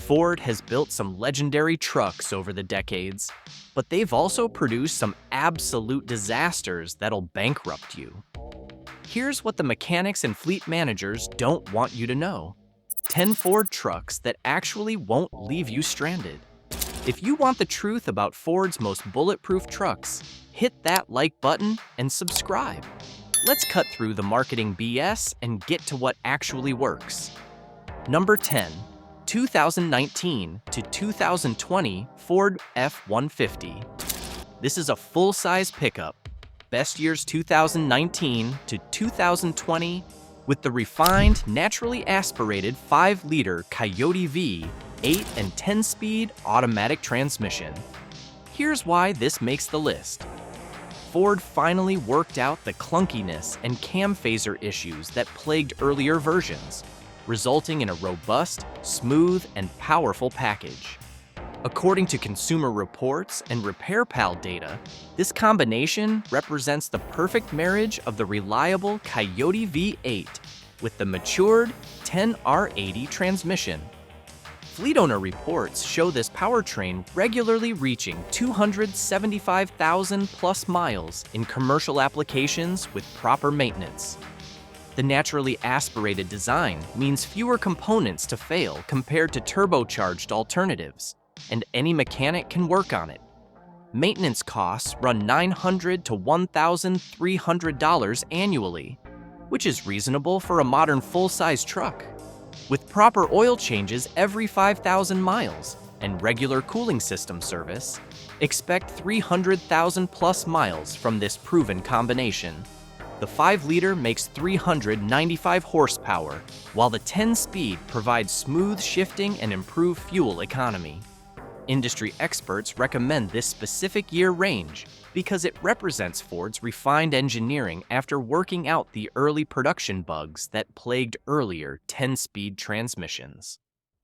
Ford has built some legendary trucks over the decades, but they've also produced some absolute disasters that'll bankrupt you. Here's what the mechanics and fleet managers don't want you to know. 10 Ford trucks that actually won't leave you stranded. If you want the truth about Ford's most bulletproof trucks, hit that like button and subscribe. Let's cut through the marketing BS and get to what actually works. Number 10. 2019 to 2020 Ford F-150. This is a full-size pickup. Best years 2019 to 2020 with the refined, naturally aspirated 5-liter Coyote V 8 and 10-speed automatic transmission. Here's why this makes the list. Ford finally worked out the clunkiness and cam phaser issues that plagued earlier versions, resulting in a robust, smooth, and powerful package. According to Consumer Reports and RepairPal data, this combination represents the perfect marriage of the reliable Coyote V8 with the matured 10R80 transmission. Fleet owner reports show this powertrain regularly reaching 275,000 plus miles in commercial applications with proper maintenance. The naturally aspirated design means fewer components to fail compared to turbocharged alternatives, and any mechanic can work on it. Maintenance costs run $900 to $1,300 annually, which is reasonable for a modern full-size truck. With proper oil changes every 5,000 miles and regular cooling system service, expect 300,000 plus miles from this proven combination. The 5-liter makes 395 horsepower, while the 10-speed provides smooth shifting and improved fuel economy. Industry experts recommend this specific year range because it represents Ford's refined engineering after working out the early production bugs that plagued earlier 10-speed transmissions.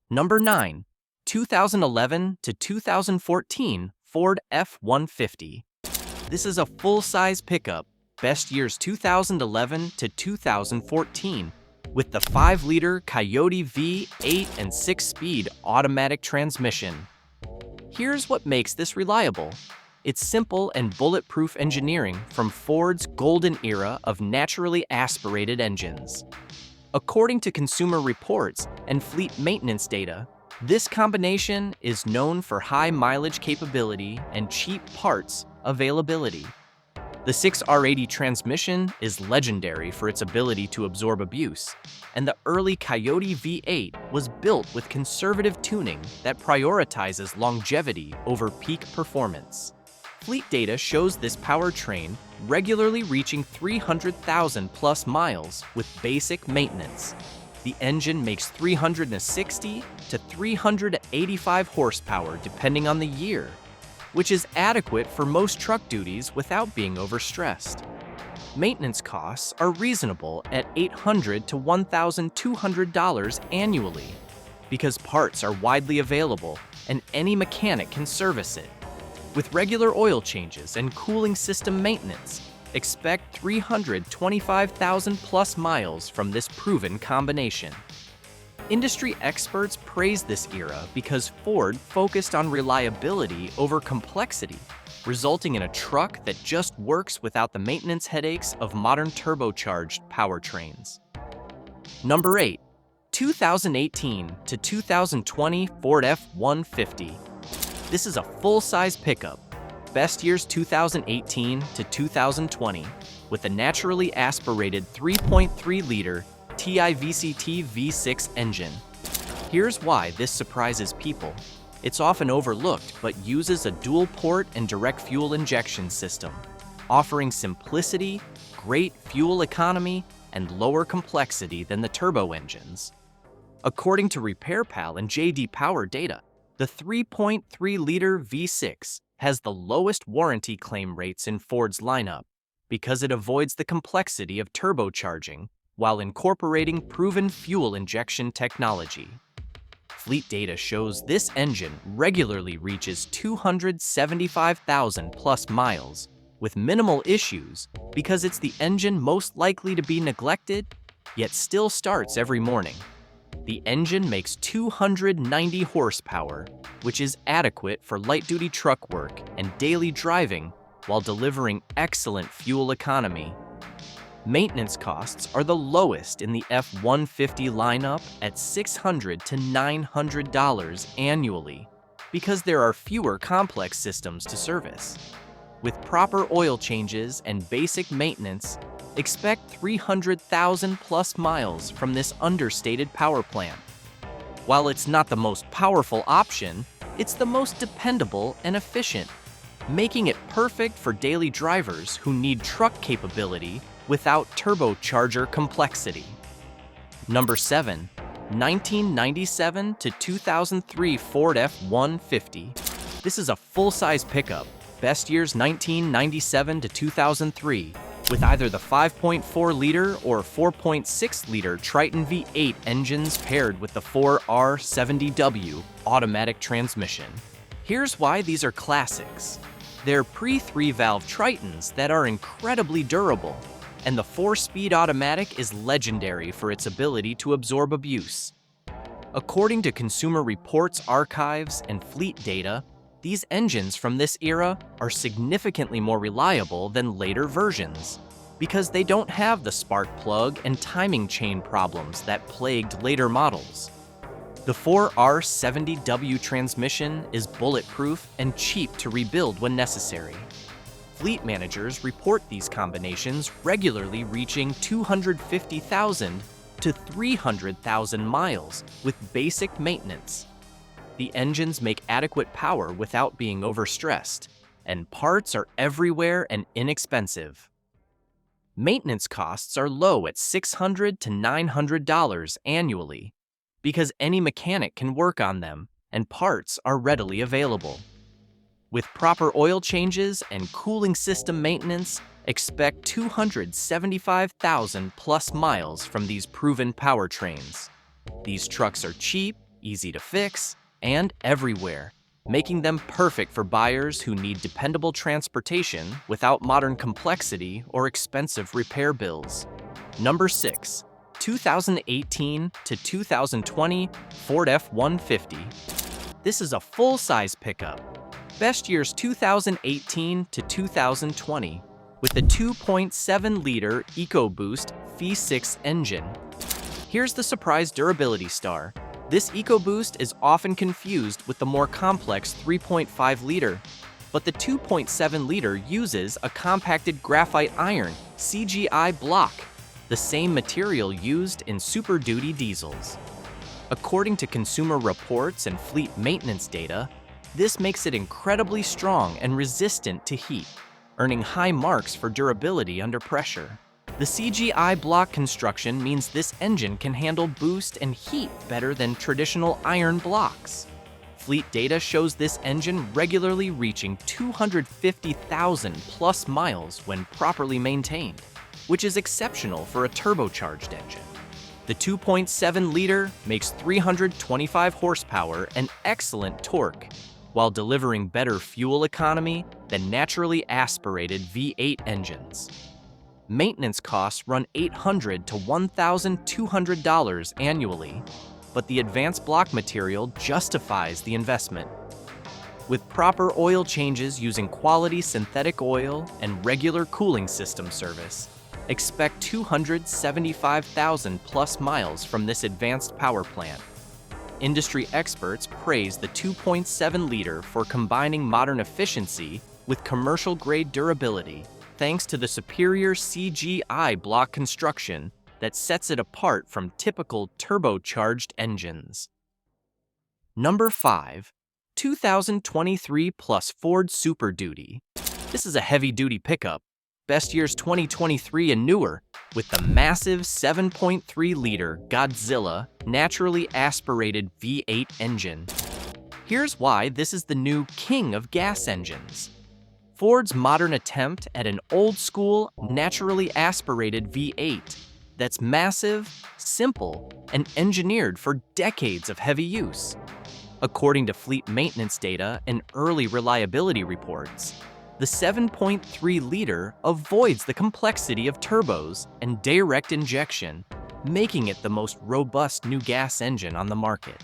Number 9. 2011 to 2014 Ford F-150. This is a full-size pickup. Best years 2011 to 2014 with the 5-liter Coyote V 8 and 6-speed automatic transmission. Here's what makes this reliable. It's simple and bulletproof engineering from Ford's golden era of naturally aspirated engines. According to Consumer Reports and fleet maintenance data, this combination is known for high mileage capability and cheap parts availability. The 6R80 transmission is legendary for its ability to absorb abuse, and the early Coyote V8 was built with conservative tuning that prioritizes longevity over peak performance. Fleet data shows this powertrain regularly reaching 300,000 plus miles with basic maintenance. The engine makes 360 to 385 horsepower depending on the year, which is adequate for most truck duties without being overstressed. Maintenance costs are reasonable at $800 to $1,200 annually because parts are widely available and any mechanic can service it. With regular oil changes and cooling system maintenance, expect 325,000 plus miles from this proven combination. Industry experts praise this era because Ford focused on reliability over complexity, resulting in a truck that just works without the maintenance headaches of modern turbocharged powertrains. Number 8. 2018 to 2020 Ford F-150. This is a full-size pickup. Best years 2018 to 2020 with a naturally aspirated 3.3-liter TIVCT V6 engine. Here's why this surprises people. It's often overlooked but uses a dual-port and direct fuel injection system, offering simplicity, great fuel economy, and lower complexity than the turbo engines. According to RepairPal and J.D. Power data, the 3.3-liter V6 has the lowest warranty claim rates in Ford's lineup because it avoids the complexity of turbocharging while incorporating proven fuel injection technology. Fleet data shows this engine regularly reaches 275,000 plus miles with minimal issues because it's the engine most likely to be neglected, yet still starts every morning. The engine makes 290 horsepower, which is adequate for light-duty truck work and daily driving while delivering excellent fuel economy. Maintenance costs are the lowest in the F-150 lineup at $600 to $900 annually because there are fewer complex systems to service. With proper oil changes and basic maintenance, expect 300,000 plus miles from this understated power plant. While it's not the most powerful option, it's the most dependable and efficient, making it perfect for daily drivers who need truck capability without turbocharger complexity. Number 7. 1997 to 2003 Ford F-150. This is a full-size pickup, best years 1997 to 2003, with either the 5.4-liter or 4.6-liter Triton V8 engines paired with the 4R70W automatic transmission. Here's why these are classics. They're pre-3-valve Tritons that are incredibly durable, and the 4-speed automatic is legendary for its ability to absorb abuse. According to Consumer Reports archives and fleet data, these engines from this era are significantly more reliable than later versions because they don't have the spark plug and timing chain problems that plagued later models. The 4R70W transmission is bulletproof and cheap to rebuild when necessary. Fleet managers report these combinations regularly reaching 250,000 to 300,000 miles with basic maintenance. The engines make adequate power without being overstressed, and parts are everywhere and inexpensive. Maintenance costs are low at $600 to $900 annually because any mechanic can work on them and parts are readily available. With proper oil changes and cooling system maintenance, expect 275,000 plus miles from these proven powertrains. These trucks are cheap, easy to fix, and everywhere, making them perfect for buyers who need dependable transportation without modern complexity or expensive repair bills. Number 6. 2018 to 2020 Ford F-150. This is a full-size pickup. Best years 2018 to 2020 with the 2.7-liter EcoBoost V6 engine. Here's the surprise durability star. This EcoBoost is often confused with the more complex 3.5-liter, but the 2.7-liter uses a compacted graphite iron CGI block, the same material used in Super Duty diesels. According to Consumer Reports and fleet maintenance data, this makes it incredibly strong and resistant to heat, earning high marks for durability under pressure. The CGI block construction means this engine can handle boost and heat better than traditional iron blocks. Fleet data shows this engine regularly reaching 250,000 plus miles when properly maintained, which is exceptional for a turbocharged engine. The 2.7-liter makes 325 horsepower and excellent torque, while delivering better fuel economy than naturally aspirated V8 engines. Maintenance costs run $800 to $1,200 annually, but the advanced block material justifies the investment. With proper oil changes using quality synthetic oil and regular cooling system service, expect 275,000 plus miles from this advanced power plant. Industry experts praise the 2.7-liter for combining modern efficiency with commercial-grade durability, thanks to the superior CGI block construction that sets it apart from typical turbocharged engines. Number 5. 2023 plus Ford Super Duty. This is a heavy-duty pickup, best years 2023 and newer, with the massive 7.3-liter Godzilla naturally aspirated V8 engine. Here's why this is the new king of gas engines. Ford's modern attempt at an old-school, naturally aspirated V8 that's massive, simple, and engineered for decades of heavy use. According to fleet maintenance data and early reliability reports, the The 7.3-liter avoids the complexity of turbos and direct injection, making it the most robust new gas engine on the market.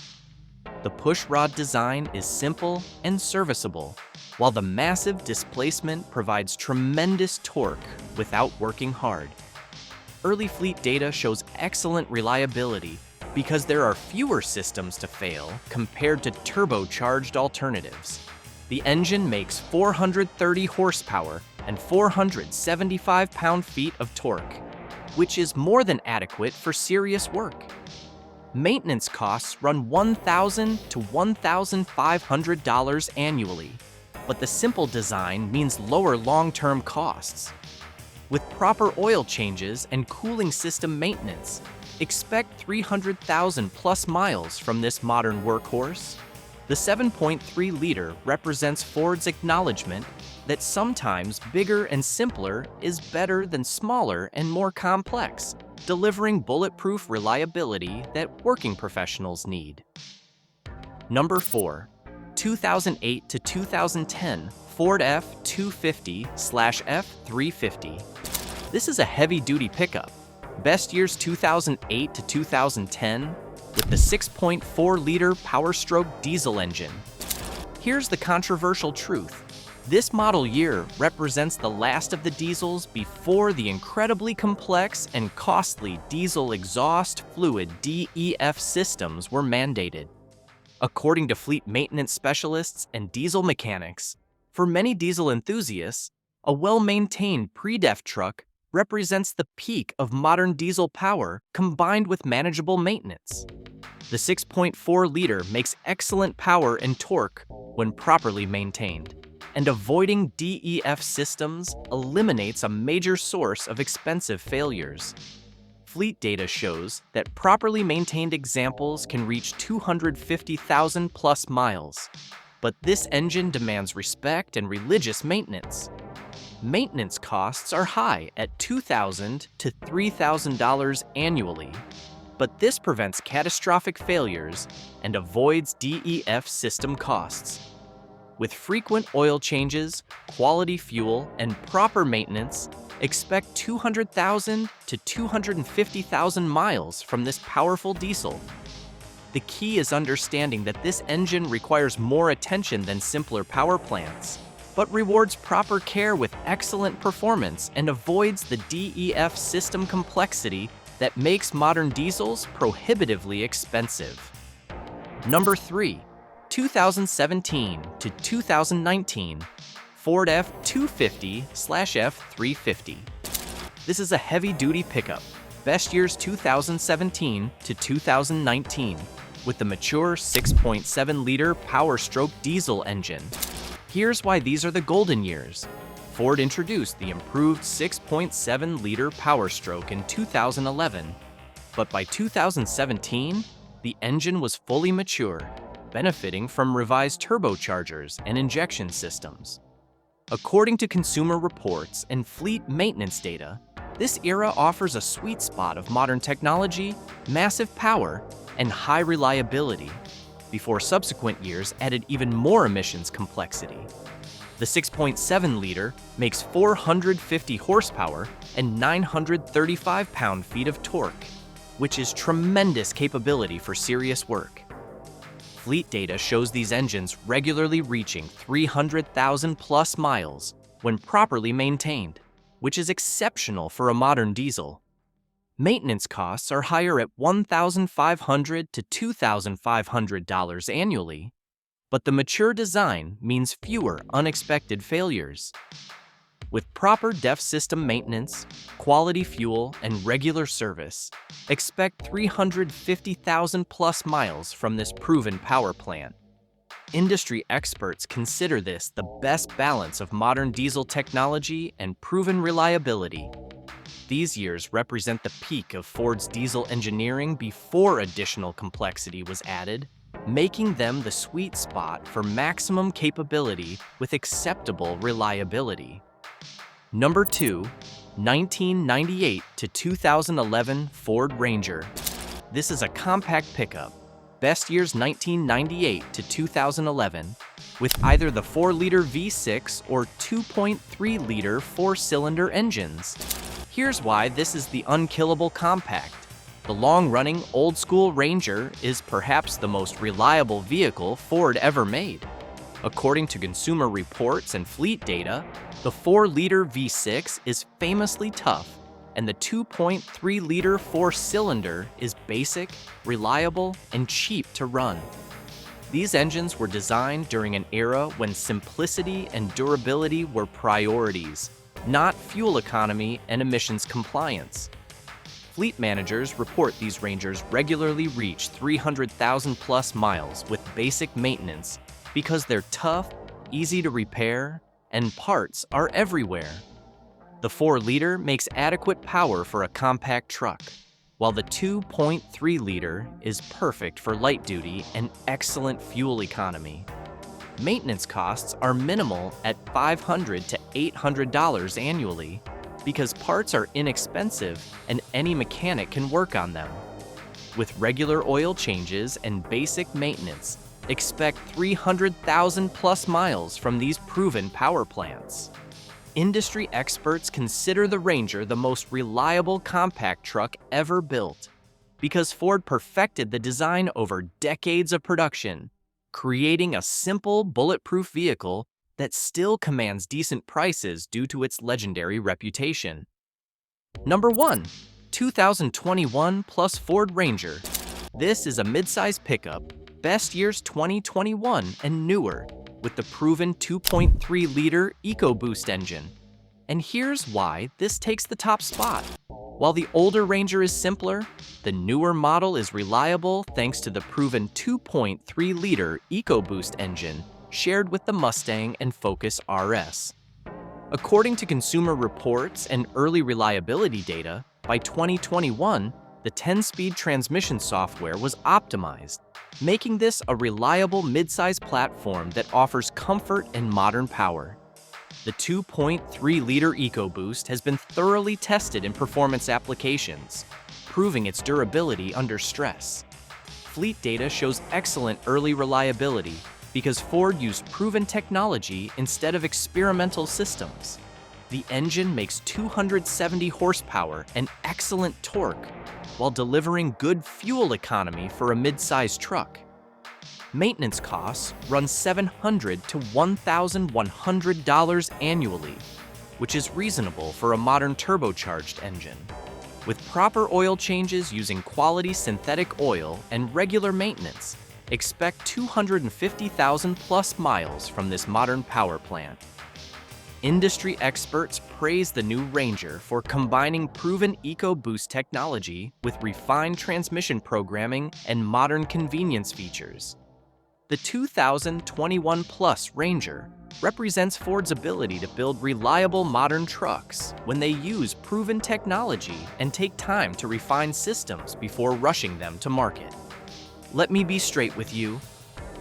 The pushrod design is simple and serviceable, while the massive displacement provides tremendous torque without working hard. Early fleet data shows excellent reliability because there are fewer systems to fail compared to turbocharged alternatives. The engine makes 430 horsepower and 475 pound-feet of torque, which is more than adequate for serious work. Maintenance costs run $1,000 to $1,500 annually, but the simple design means lower long-term costs. With proper oil changes and cooling system maintenance, expect 300,000 plus miles from this modern workhorse. The 7.3-liter represents Ford's acknowledgement that sometimes bigger and simpler is better than smaller and more complex, delivering bulletproof reliability that working professionals need. Number 4. 2008 to 2010 Ford F-250/F-350. This is a heavy-duty pickup. Best years 2008 to 2010 with the 6.4-liter Power-Stroke diesel engine. Here's the controversial truth. This model year represents the last of the diesels before the incredibly complex and costly diesel exhaust fluid DEF systems were mandated. According to fleet maintenance specialists and diesel mechanics, for many diesel enthusiasts, a well-maintained pre-def truck represents the peak of modern diesel power combined with manageable maintenance. The 6.4-liter makes excellent power and torque when properly maintained, and avoiding DEF systems eliminates a major source of expensive failures. Fleet data shows that properly maintained examples can reach 250,000 plus miles, but this engine demands respect and religious maintenance. Maintenance costs are high at $2,000 to $3,000 annually, but this prevents catastrophic failures and avoids DEF system costs. With frequent oil changes, quality fuel, and proper maintenance, expect 200,000 to 250,000 miles from this powerful diesel. The key is understanding that this engine requires more attention than simpler power plants, but rewards proper care with excellent performance and avoids the DEF system complexity that makes modern diesels prohibitively expensive. Number 3. 2017 to 2019 Ford F-250/F-350. This is a heavy-duty pickup. Best years 2017 to 2019 with the mature 6.7-liter Power-Stroke diesel engine. Here's why these are the golden years. Ford introduced the improved 6.7-liter Power-Stroke in 2011, but by 2017, the engine was fully mature, benefiting from revised turbochargers and injection systems. According to Consumer Reports and fleet maintenance data, this era offers a sweet spot of modern technology, massive power, and high reliability, before subsequent years added even more emissions complexity. The 6.7-liter makes 450 horsepower and 935 pound-feet of torque, which is tremendous capability for serious work. Fleet data shows these engines regularly reaching 300,000 plus miles when properly maintained, which is exceptional for a modern diesel. Maintenance costs are higher at $1,500 to $2,500 annually, but the mature design means fewer unexpected failures. With proper DEF system maintenance, quality fuel, and regular service, expect 350,000 plus miles from this proven power plant. Industry experts consider this the best balance of modern diesel technology and proven reliability. These years represent the peak of Ford's diesel engineering before additional complexity was added, making them the sweet spot for maximum capability with acceptable reliability. Number 2, 1998 to 2011 Ford Ranger. This is a compact pickup. Best years 1998 to 2011 with either the 4-liter V6 or 2.3-liter 4-cylinder engines. Here's why this is the unkillable compact. The long-running, old-school Ranger is perhaps the most reliable vehicle Ford ever made. According to Consumer Reports and fleet data, the 4-liter V6 is famously tough, and the 2.3-liter 4-cylinder is basic, reliable, and cheap to run. These engines were designed during an era when simplicity and durability were priorities, not fuel economy and emissions compliance. Fleet managers report these Rangers regularly reach 300,000 plus miles with basic maintenance because they're tough, easy to repair, and parts are everywhere. The 4-liter makes adequate power for a compact truck, while the 2.3-liter is perfect for light duty and excellent fuel economy. Maintenance costs are minimal at $500 to $800 annually because parts are inexpensive and any mechanic can work on them. With regular oil changes and basic maintenance, expect 300,000 plus miles from these proven power plants. Industry experts consider the Ranger the most reliable compact truck ever built because Ford perfected the design over decades of production, creating a simple, bulletproof vehicle that still commands decent prices due to its legendary reputation. Number 1. 2021 Plus Ford Ranger. This is a midsize pickup, best years 2021 and newer, with the proven 2.3-liter EcoBoost engine. And here's why this takes the top spot. While the older Ranger is simpler, the newer model is reliable thanks to the proven 2.3-liter EcoBoost engine shared with the Mustang and Focus RS. According to Consumer Reports and early reliability data, by 2021, the 10-speed transmission software was optimized, making this a reliable midsize platform that offers comfort and modern power. The 2.3-liter EcoBoost has been thoroughly tested in performance applications, proving its durability under stress. Fleet data shows excellent early reliability because Ford used proven technology instead of experimental systems. The engine makes 270 horsepower and excellent torque, while delivering good fuel economy for a mid-size truck. Maintenance costs run $700 to $1,100 annually, which is reasonable for a modern turbocharged engine. With proper oil changes using quality synthetic oil and regular maintenance, expect 250,000 plus miles from this modern power plant. Industry experts praise the new Ranger for combining proven EcoBoost technology with refined transmission programming and modern convenience features. The 2021 Plus Ranger represents Ford's ability to build reliable modern trucks when they use proven technology and take time to refine systems before rushing them to market. Let me be straight with you.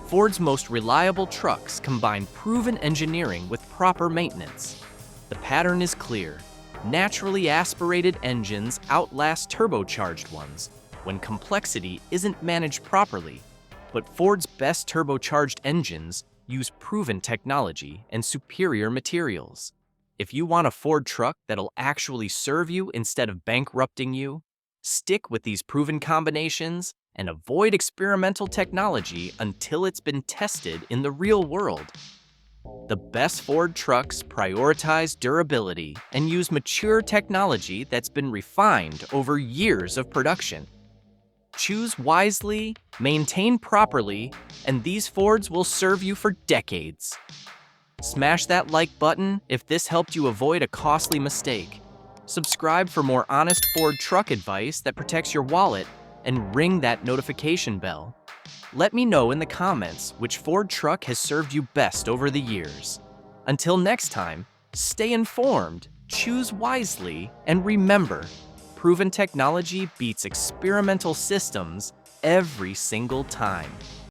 Ford's most reliable trucks combine proven engineering with proper maintenance. The pattern is clear. Naturally aspirated engines outlast turbocharged ones when complexity isn't managed properly. But Ford's best turbocharged engines use proven technology and superior materials. If you want a Ford truck that'll actually serve you instead of bankrupting you, stick with these proven combinations and avoid experimental technology until it's been tested in the real world. The best Ford trucks prioritize durability and use mature technology that's been refined over years of production. Choose wisely, maintain properly, and these Fords will serve you for decades. Smash that like button if this helped you avoid a costly mistake. Subscribe for more honest Ford truck advice that protects your wallet, and ring that notification bell. Let me know in the comments which Ford truck has served you best over the years. Until next time, stay informed, choose wisely, and remember, proven technology beats experimental systems every single time.